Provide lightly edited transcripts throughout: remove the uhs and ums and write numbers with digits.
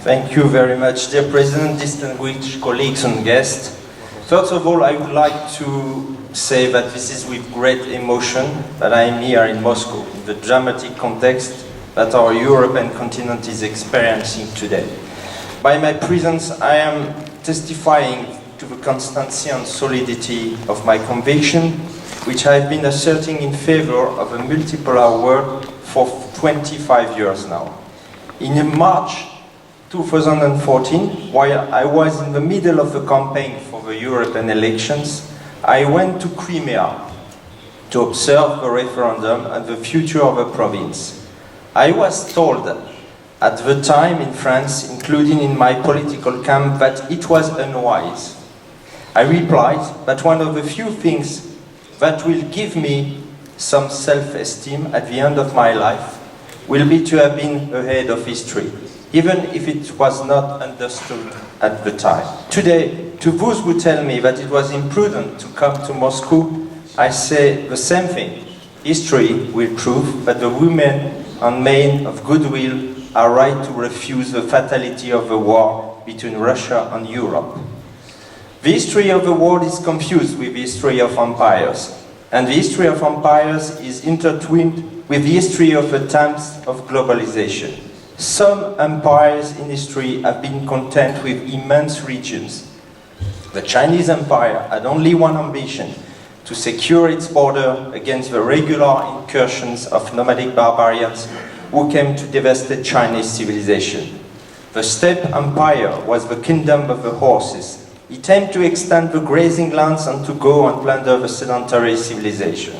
Thank you very much, dear President, distinguished colleagues and guests. First of all, I would like to say that this is with great emotion that I am here in Moscow, in the dramatic context that our European continent is experiencing today. By my presence, I am testifying to the constancy and solidity of my conviction, which I have been asserting in favor of a multipolar world for 25 years now. In March 2014, while I was in the middle of the campaign for the European elections, I went to Crimea to observe the referendum and the future of the province. I was told at the time in France, including in my political camp, that it was unwise. I replied that one of the few things that will give me some self-esteem at the end of my life will be to have been ahead of history, even if it was not understood at the time. Today, to those who tell me that it was imprudent to come to Moscow, I say the same thing. History will prove that the women and men of goodwill are right to refuse the fatality of the war between Russia and Europe. The history of the world is confused with the history of empires, and the history of empires is intertwined with the history of the times of globalization. Some empires in history have been content with immense regions. The Chinese Empire had only one ambition: to secure its border against the regular incursions of nomadic barbarians who came to devastate Chinese civilization. The Steppe Empire was the kingdom of the horses. It aimed to extend the grazing lands and to go and plunder the sedentary civilization.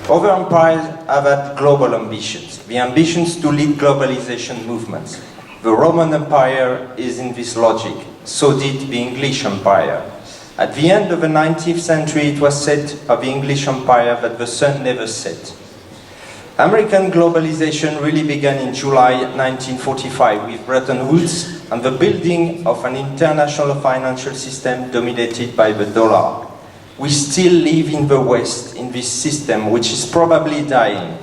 Other empires have had global ambitions, the ambitions to lead globalization movements. The Roman Empire is in this logic, so did the English Empire. At the end of the 19th century, it was said of the English Empire that the sun never set. American globalization really began in July 1945 with Bretton Woods and the building of an international financial system dominated by the dollar. We still live in the West in this system, which is probably dying.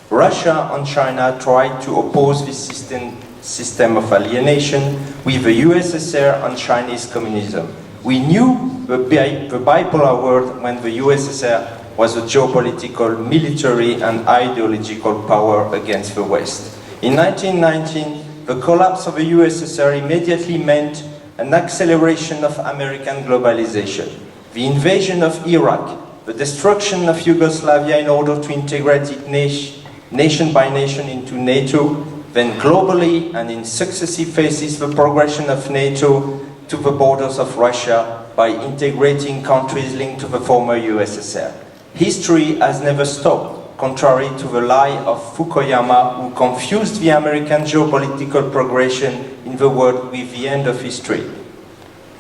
Russia and China tried to oppose this system of alienation with the USSR and Chinese communism. We knew the bipolar world when the USSR was a geopolitical, military and ideological power against the West. In 1919, the collapse of the USSR immediately meant an acceleration of American globalization. The invasion of Iraq, the destruction of Yugoslavia in order to integrate it nation by nation into NATO, then globally and in successive phases the progression of NATO to the borders of Russia by integrating countries linked to the former USSR. History has never stopped, contrary to the lie of Fukuyama, who confused the American geopolitical progression in the world with the end of history.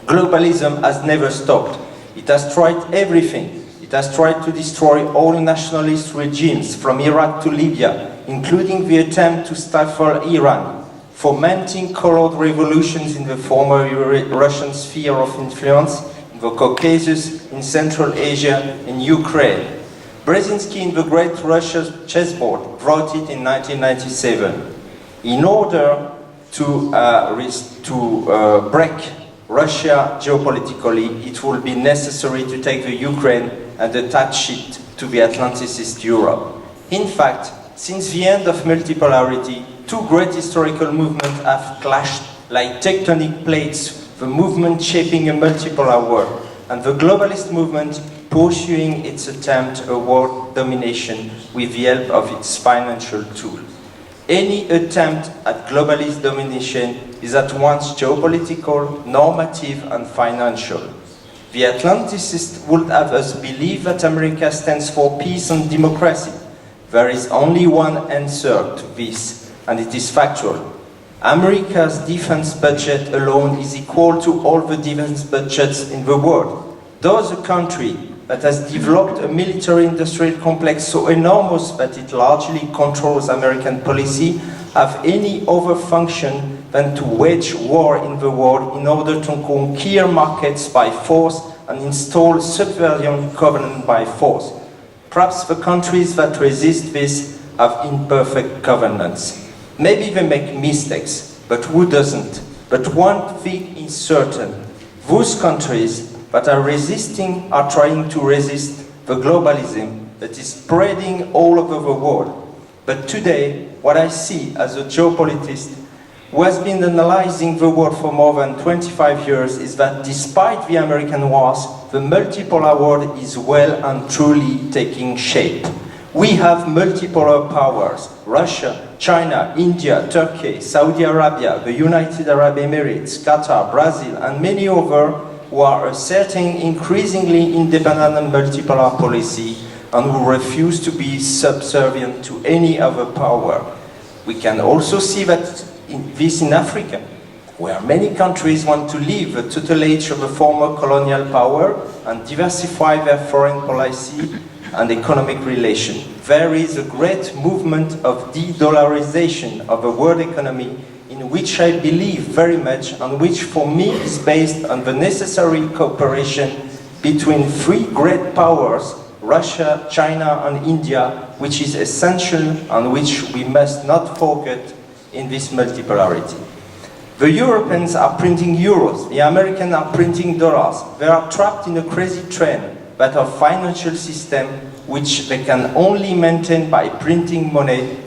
Globalism has never stopped. It has tried everything. It has tried to destroy all nationalist regimes from Iraq to Libya, including the attempt to stifle Iran, fomenting colored revolutions in the former Russian sphere of influence, in the Caucasus, in Central Asia, in Ukraine. Brzezinski in the Great Russia chessboard wrote it in 1997. In order to break Russia geopolitically, it will be necessary to take the Ukraine and attach it to the Atlanticist Europe. In fact, since the end of multipolarity, two great historical movements have clashed like tectonic plates, the movement shaping a multipolar world, and the globalist movement pursuing its attempt at world domination with the help of its financial tool. Any attempt at globalist domination is at once geopolitical, normative, and financial. The Atlanticists would have us believe that America stands for peace and democracy. There is only one answer to this, and it is factual. America's defense budget alone is equal to all the defense budgets in the world. Thus, a country that has developed a military-industrial complex so enormous that it largely controls American policy have any other function than to wage war in the world in order to conquer markets by force and install subversion government by force. Perhaps the countries that resist this have imperfect governments. Maybe they make mistakes. but who doesn't? But one thing is certain. Those countries that are resisting are trying to resist the globalism that is spreading all over the world. But today, what I see as a geopolitist who has been analyzing the world for more than 25 years is that despite the American wars, the multipolar world is well and truly taking shape. We have multipolar powers: Russia, China, India, Turkey, Saudi Arabia, the United Arab Emirates, Qatar, Brazil, and many others who are asserting increasingly independent and multipolar policy and who refuse to be subservient to any other power. We can also see that in Africa, where many countries want to leave the tutelage of a former colonial power and diversify their foreign policy and economic relation. There is a great movement of de-dollarization of the world economy in which I believe very much and which for me is based on the necessary cooperation between three great powers, Russia, China and India, which is essential and which we must not forget in this multipolarity. The Europeans are printing euros, the Americans are printing dollars. They are trapped in a crazy trend that of financial system which they can only maintain by printing money,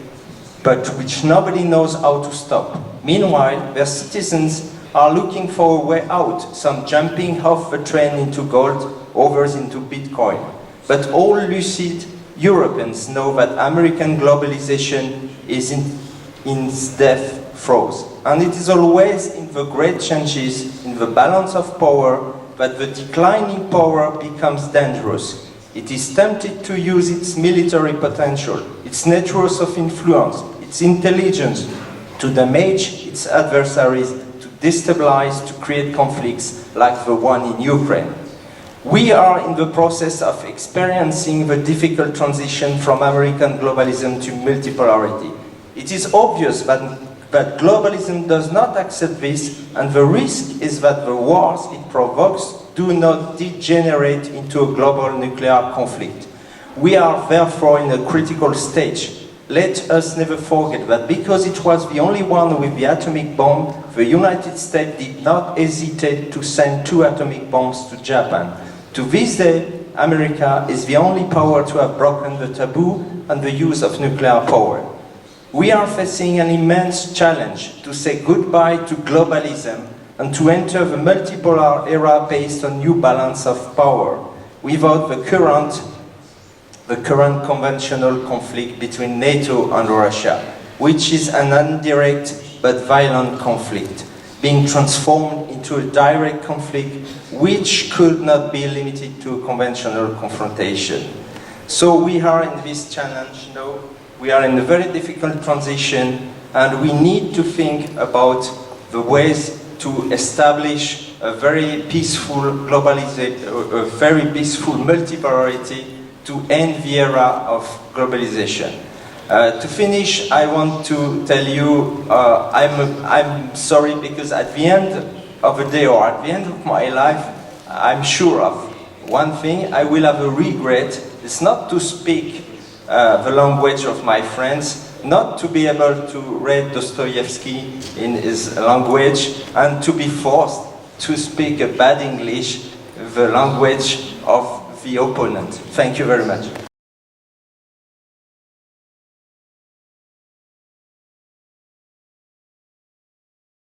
but which nobody knows how to stop. Meanwhile, their citizens are looking for a way out, some jumping off the train into gold, others into Bitcoin. But all lucid Europeans know that American globalization is in its death throes. And it is always in the great changes in the balance of power that the declining power becomes dangerous. It is tempted to use its military potential, its networks of influence, its intelligence to damage its adversaries, to destabilize, to create conflicts like the one in Ukraine. We are in the process of experiencing the difficult transition from American globalism to multipolarity. It is obvious that globalism does not accept this, and the risk is that the wars it provokes do not degenerate into a global nuclear conflict. We are therefore in a critical stage. Let us never forget that because it was the only one with the atomic bomb, the United States did not hesitate to send 2 atomic bombs to Japan. To this day, America is the only power to have broken the taboo and the use of nuclear power. We are facing an immense challenge to say goodbye to globalism and to enter the multipolar era based on new balance of power, without the current conventional conflict between NATO and Russia, which is an indirect but violent conflict, being transformed into a direct conflict which could not be limited to a conventional confrontation. So we are in this challenge now. We are in a very difficult transition, and we need to think about the ways to establish a very peaceful globalization, a very peaceful multipolarity to end the era of globalization. To finish, I want to tell you, I'm sorry because at the end of the day or at the end of my life, I'm sure of one thing: I will have a regret. It's not to speak the language of my friends, not to be able to read Dostoevsky in his language, and to be forced to speak a bad English, the language of the opponent. Thank you very much.